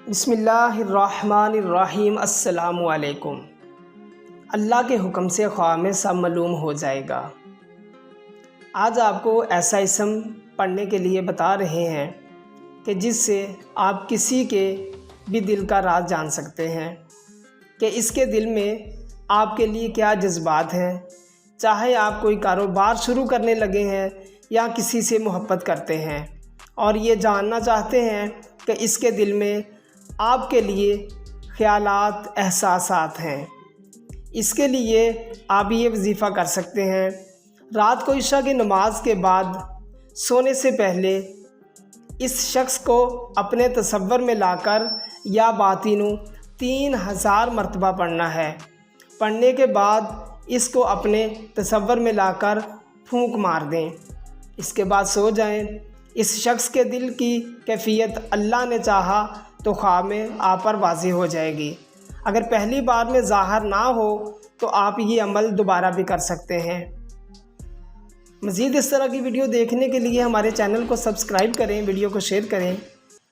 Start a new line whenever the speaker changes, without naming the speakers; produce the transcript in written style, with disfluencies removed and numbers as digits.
بسم اللہ الرحمن الرحیم۔ السلام علیکم۔ اللہ کے حکم سے خواہ میں سب معلوم ہو جائے گا۔ آج آپ کو ایسا اسم پڑھنے کے لیے بتا رہے ہیں کہ جس سے آپ کسی کے بھی دل کا راز جان سکتے ہیں کہ اس کے دل میں آپ کے لیے کیا جذبات ہیں، چاہے آپ کوئی کاروبار شروع کرنے لگے ہیں یا کسی سے محبت کرتے ہیں اور یہ جاننا چاہتے ہیں کہ اس کے دل میں آپ کے لیے خیالات، احساسات ہیں۔ اس کے لیے آپ یہ وظیفہ کر سکتے ہیں، رات کو عشاء کی نماز کے بعد سونے سے پہلے اس شخص کو اپنے تصور میں لا کر یا باطنوں 3000 مرتبہ پڑھنا ہے۔ پڑھنے کے بعد اس کو اپنے تصور میں لا کر پھونک مار دیں، اس کے بعد سو جائیں۔ اس شخص کے دل کی کیفیت اللہ نے چاہا تو خواب میں آپ پر واضح ہو جائے گی۔ اگر پہلی بار میں ظاہر نہ ہو تو آپ یہ عمل دوبارہ بھی کر سکتے ہیں۔ مزید اس طرح کی ویڈیو دیکھنے کے لیے ہمارے چینل کو سبسکرائب کریں، ویڈیو کو شیئر کریں۔